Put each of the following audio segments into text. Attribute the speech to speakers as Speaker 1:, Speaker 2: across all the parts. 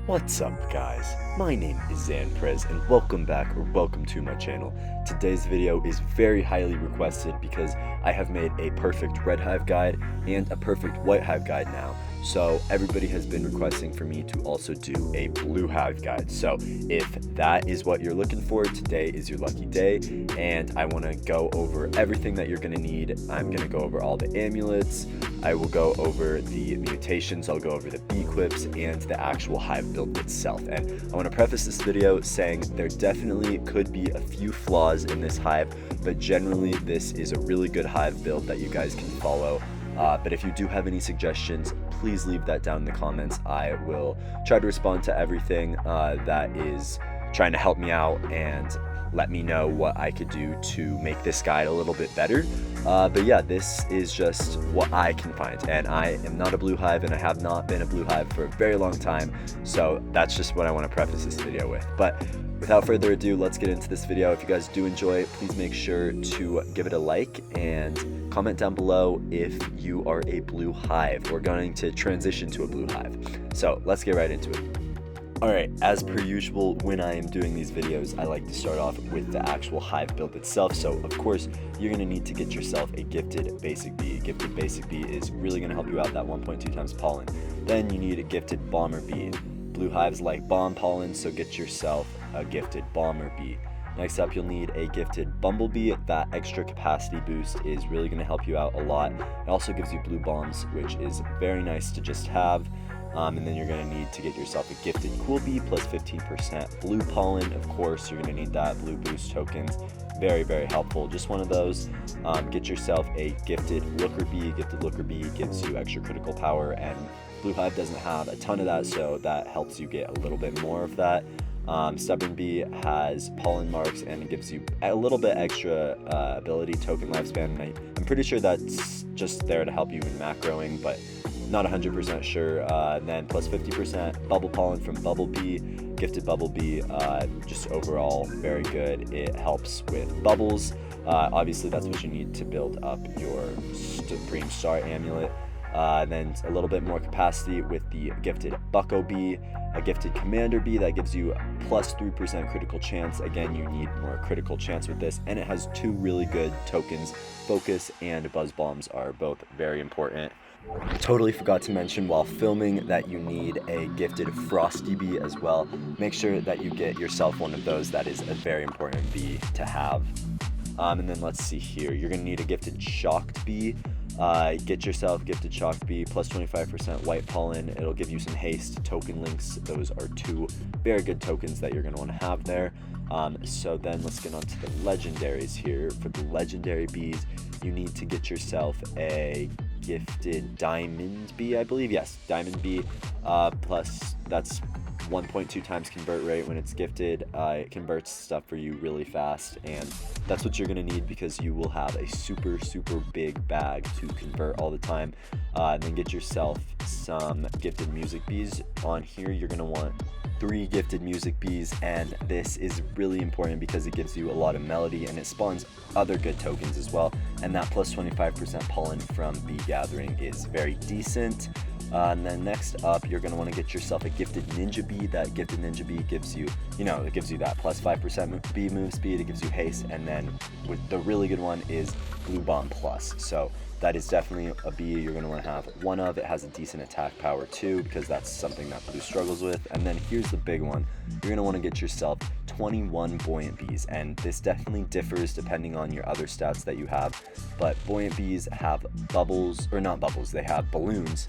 Speaker 1: What's up guys, my name is Zanprez and welcome back or welcome to my channel. Today's video is very highly requested because I have made a perfect red hive guide and a perfect white hive guide now. So everybody has been requesting for me to also do a blue hive guide. So if that is what you're looking for, today is your lucky day and I want to go over everything that you're going to need. I'm going to go over all the amulets, I will go over the mutations, I'll go over the Bquips and the actual hive build itself. And I want to preface this video saying there definitely could be a few flaws in this hive, but generally this is a really good hive build that you guys can follow. But if you do have any suggestions, please leave that down in the comments. I will try to respond to everything that is trying to help me out and let me know what I could do to make this guide a little bit better. But yeah, this is just what I can find, and I am not a blue hive and I have not been a blue hive for a very long time, so that's just what I want to preface this video with. But without further ado, let's get into this video. If you guys do enjoy it, please make sure to give it a like and comment down below if you are a blue hive. We're going to transition to a blue hive, so let's get right into it. Alright, as per usual, when I am doing these videos, I like to start off with the actual hive build itself. So, of course, you're going to need to get yourself a gifted basic bee. Gifted basic bee is really going to help you out, that 1.2 times pollen. Then you need a gifted bomber bee. Blue hives like bomb pollen, so get yourself a gifted bomber bee. Next up, you'll need a gifted bumblebee. That extra capacity boost is really going to help you out a lot. It also gives you blue bombs, which is very nice to just have. And then you're going to need to get yourself a gifted cool bee plus 15% blue pollen. Of course, you're going to need that blue boost tokens. Very, very helpful. Just one of those. Get yourself a gifted looker bee. Gifted looker bee gives you extra critical power, and blue hive doesn't have a ton of that, so that helps you get a little bit more of that. Stubborn bee has pollen marks and it gives you a little bit extra ability token lifespan. And I'm pretty sure that's just there to help you in macroing, but not 100% sure. Then plus 50% bubble pollen from bumblebee. Gifted bumblebee, just overall very good. It helps with bubbles. Obviously that's what you need to build up your Supreme Star amulet. Then a little bit more capacity with the gifted bucko bee, a gifted commander bee that gives you plus 3% critical chance. Again, you need more critical chance with this, and it has two really good tokens. Focus and buzz bombs are both very important. Totally forgot to mention while filming that you need a gifted frosty bee as well. Make sure that you get yourself one of those. That is a very important bee to have. And then let's see here, you're going to need a gifted shocked bee. Get yourself gifted shocked bee plus 25% white pollen. It'll give you some haste token links. Those are two very good tokens that you're going to want to have there. So then let's get on to the legendaries here. For the legendary bees, you need to get yourself a gifted diamond bee, I believe. Yes, diamond bee, plus that's 1.2 times convert rate when it's gifted. It converts stuff for you really fast, and that's what you're going to need because you will have a super big bag to convert all the time. Then get yourself some gifted music bees. On here you're going to want 3 gifted music bees, and this is really important because it gives you a lot of melody and it spawns other good tokens as well. And that plus 25% pollen from bee gathering is very decent. And then next up, you're going to want to get yourself a gifted ninja bee. That gifted ninja bee gives you, it gives you that plus 5% bee move speed, it gives you haste, and then with the really good one is blue bomb plus. So that is definitely a bee you're going to want to have one of. It has a decent attack power too, because that's something that blue struggles with. And then here's the big one. You're going to want to get yourself 21 buoyant bees, and this definitely differs depending on your other stats that you have, but buoyant bees have bubbles, or not bubbles, they have balloons.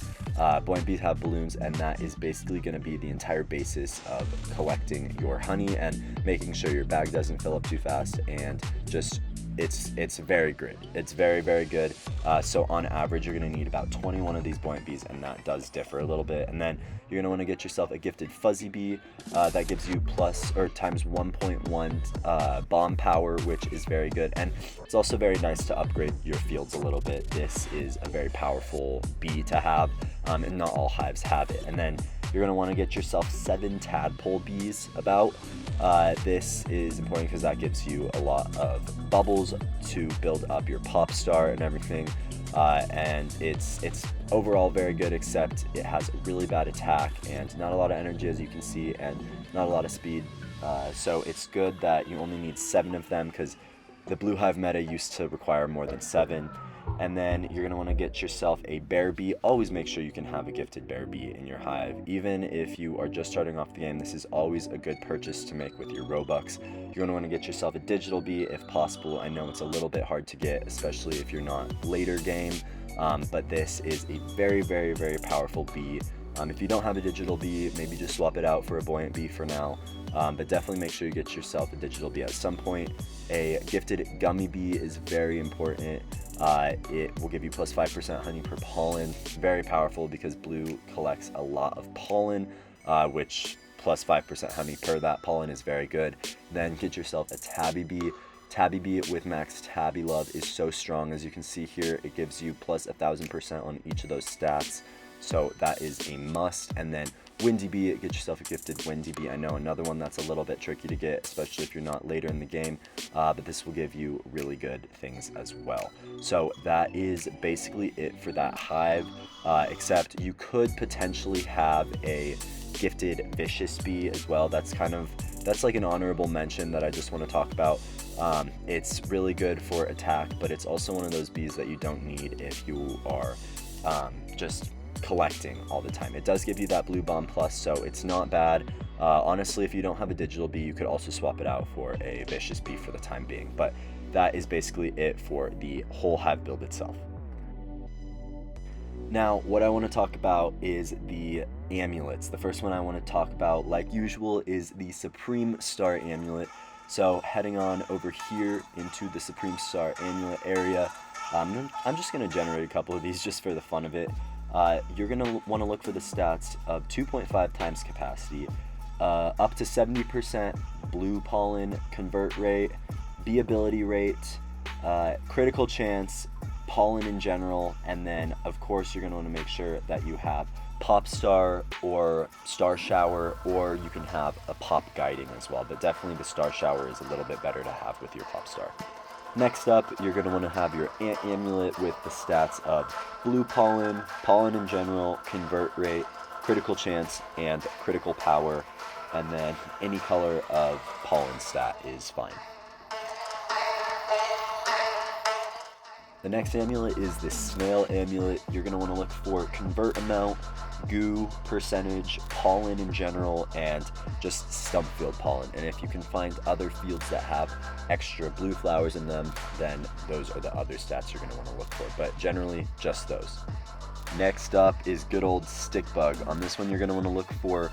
Speaker 1: Buoyant bees have balloons, and that is basically going to be the entire basis of collecting your honey and making sure your bag doesn't fill up too fast, and just it's very good. It's very good. So on average you're going to need about 21 of these buoyant bees, and that does differ a little bit. And then you're going to want to get yourself a gifted fuzzy bee that gives you plus or times 1.1 bomb power, which is very good, and it's also very nice to upgrade your fields a little bit. This is a very powerful bee to have, and not all hives have it. And then you're going to want to get yourself 7 tadpole bees about. This is important because that gives you a lot of bubbles to build up your pop star and everything. And it's overall very good, except it has a really bad attack and not a lot of energy, as you can see, and not a lot of speed. So it's good that you only need 7 of them, because the blue hive meta used to require more than 7. And then you're going to want to get yourself a bear bee. Always make sure you can have a gifted bear bee in your hive. Even if you are just starting off the game, this is always a good purchase to make with your Robux. You're going to want to get yourself a digital bee if possible. I know it's a little bit hard to get, especially if you're not later game, but this is a very, very, very powerful bee. If you don't have a digital bee, maybe just swap it out for a buoyant bee for now. But definitely make sure you get yourself a digital bee at some point. A gifted gummy bee is very important. It will give you plus 5% honey per pollen. Very powerful because blue collects a lot of pollen, which plus 5% honey per that pollen is very good. Then get yourself a tabby bee. Tabby bee with max tabby love is so strong. As you can see here, it gives you plus 1,000% on each of those stats. So that is a must. And then windy bee, get yourself a gifted windy bee. I know another one that's a little bit tricky to get, especially if you're not later in the game, but this will give you really good things as well. So that is basically it for that hive, except you could potentially have a gifted vicious bee as well. That's like an honorable mention that I just want to talk about. It's really good for attack, but it's also one of those bees that you don't need if you are just collecting all the time. It does give you that blue bomb plus, so it's not bad. Honestly, if you don't have a digital bee, you could also swap it out for a vicious bee for the time being. But that is basically it for the whole hive build itself. Now, what I want to talk about is the amulets. The first one I want to talk about, like usual, is the Supreme Star Amulet. So heading on over here into the Supreme Star Amulet area, I'm just going to generate a couple of these just for the fun of it. You're going to want to look for the stats of 2.5 times capacity, up to 70% blue pollen convert rate, bee ability rate, critical chance, pollen in general, and then of course you're going to want to make sure that you have pop star or star shower, or you can have a pop guiding as well, but definitely the star shower is a little bit better to have with your pop star. Next up, you're going to want to have your ant amulet with the stats of blue pollen, pollen in general, convert rate, critical chance, and critical power, and then any color of pollen stat is fine. The next amulet is the snail amulet. You're going to want to look for convert amount, goo percentage, pollen in general, and just stump field pollen. And if you can find other fields that have extra blue flowers in them, then those are the other stats you're going to want to look for. But generally, just those. Next up is good old stick bug. On this one, you're going to want to look for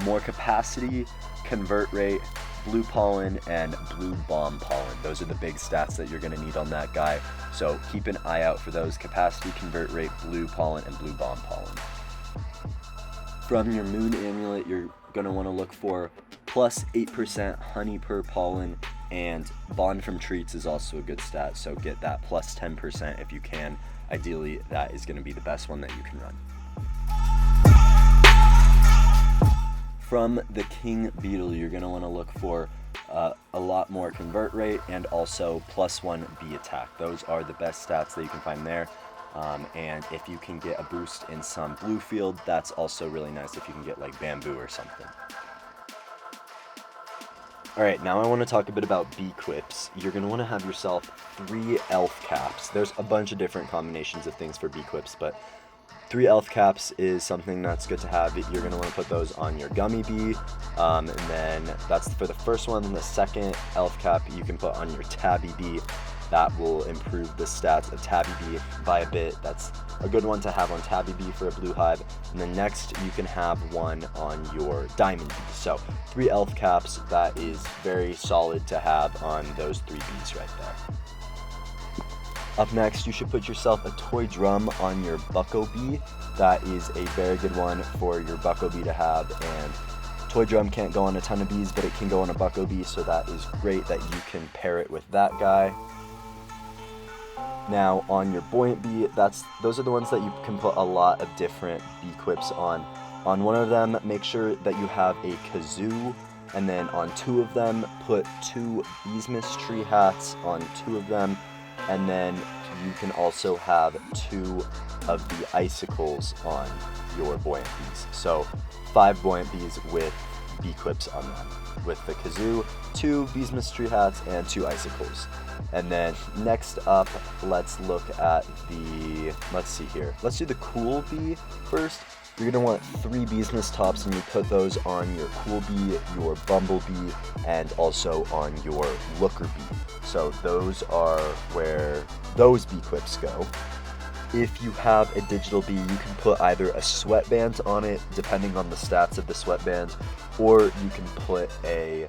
Speaker 1: more capacity, convert rate, blue pollen, and blue bomb pollen. Those are the big stats that you're going to need on that guy. So keep an eye out for those: capacity, convert rate, blue pollen, and blue bomb pollen. From your moon amulet, you're going to want to look for plus 8% honey per pollen, and bond from treats is also a good stat, so get that plus 10% if you can. Ideally, that is going to be the best one that you can run. From the king beetle, you're going to want to look for a lot more convert rate and also +1 bee attack. Those are the best stats that you can find there. And if you can get a boost in some blue field, that's also really nice if you can get like bamboo or something. Alright, now I want to talk a bit about Bquips. You're going to want to have yourself 3 elf caps. There's a bunch of different combinations of things for Bquips, but 3 elf caps is something that's good to have. You're going to want to put those on your gummy bee, and then that's for the first one. The second elf cap you can put on your tabby bee. That will improve the stats of tabby bee by a bit. That's a good one to have on tabby bee for a blue hive. And then next you can have one on your diamond bee. So 3 elf caps, that is very solid to have on those 3 bees right there. Up next, you should put yourself a toy drum on your bucko bee. That is a very good one for your bucko bee to have, and toy drum can't go on a ton of bees, but it can go on a bucko bee, so that is great that you can pair it with that guy. Now on your buoyant bee, those are the ones that you can put a lot of different Bquips on. On one of them, make sure that you have a kazoo, and then on 2 of them, put 2 Beachz tree hats on 2 of them, and then you can also have 2 of the icicles on your buoyant bees. So 5 buoyant bees with Bquips on them, with the kazoo, 2 Beachz tree hats, and 2 icicles. And then next up, let's look at let's see here. Let's do the cool bee first. You're gonna want 3 Beachz tops, and you put those on your cool bee, your bumblebee, and also on your looker bee. So those are where those Bquips go. If you have a digital bee, you can put either a sweatband on it, depending on the stats of the sweatband, or you can put a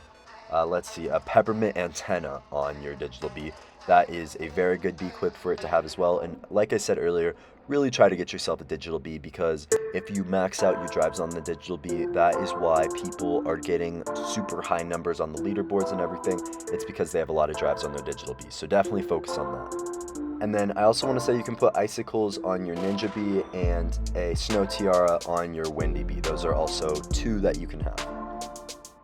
Speaker 1: peppermint antenna on your digital bee. That is a very good Bquip for it to have as well. And like I said earlier, really try to get yourself a digital bee, because if you max out your drives on the digital bee, that is why people are getting super high numbers on the leaderboards and everything. It's because they have a lot of drives on their digital bees. So definitely focus on that. And then I also want to say you can put icicles on your ninja bee and a snow tiara on your windy bee. Those are also 2 that you can have.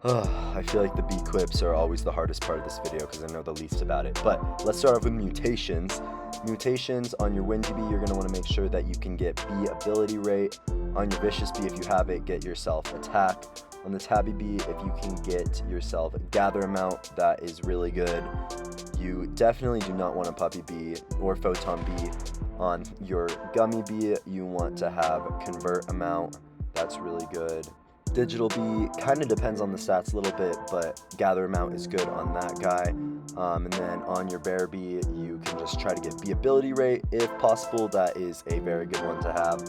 Speaker 1: I feel like the Bquips are always the hardest part of this video because I know the least about it. But let's start off with mutations. Mutations on your windy bee, you're going to want to make sure that you can get bee ability rate. On your vicious bee, if you have it, get yourself attack. On the tabby bee, if you can get yourself gather amount, that is really good. You definitely do not want a puppy bee or photon bee. On your gummy bee, you want to have convert amount. That's really good. Digital bee kind of depends on the stats a little bit, but gather amount is good on that guy. And then on your bear bee, you can just try to get bee ability rate if possible. That is a very good one to have.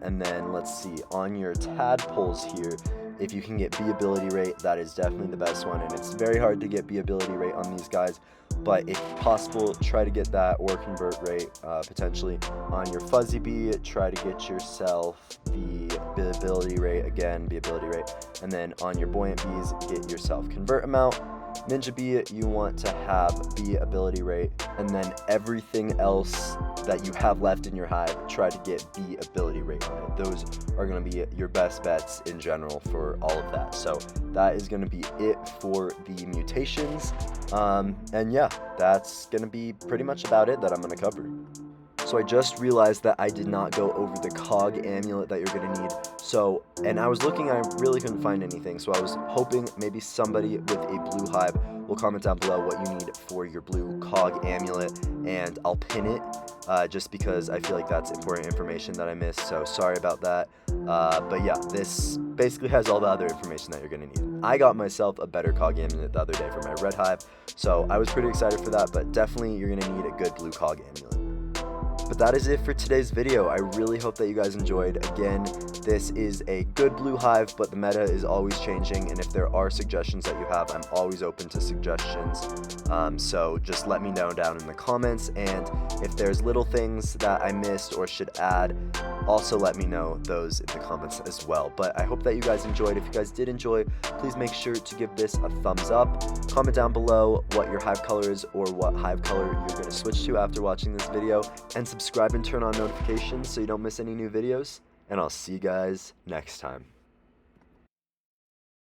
Speaker 1: And then let's see, on your tadpoles here, if you can get bee ability rate, that is definitely the best one. And it's very hard to get bee ability rate on these guys, but if possible, try to get that, or convert rate potentially. On your fuzzy bee, try to get yourself the ability rate, again, bee ability rate. And then on your buoyant bees, get yourself convert amount. Ninja bee, you want to have bee ability rate, and then everything else that you have left in your hive, try to get bee ability rate on it. Those are going to be your best bets in general for all of that. So that is going to be it for the mutations. And yeah, that's going to be pretty much about it that I'm going to cover. So I just realized that I did not go over the cog amulet that you're going to need. So, and I was looking, I really couldn't find anything. So I was hoping maybe somebody with a blue hive will comment down below what you need for your blue cog amulet, and I'll pin it just because I feel like that's important information that I missed. So sorry about that. But yeah, this basically has all the other information that you're going to need. I got myself a better cog amulet the other day for my red hive, so I was pretty excited for that, but definitely you're going to need a good blue cog amulet. But that is it for today's video. I really hope that you guys enjoyed. Again, this is a good blue hive, but the meta is always changing, and if there are suggestions that you have, I'm always open to suggestions. So just let me know down in the comments, and if there's little things that I missed or should add, also let me know those in the comments as well. But I hope that you guys enjoyed. If you guys did enjoy, please make sure to give this a thumbs up. Comment down below what your hive color is, or what hive color you're going to switch to after watching this video, and subscribe and turn on notifications so you don't miss any new videos, and I'll see you guys next time.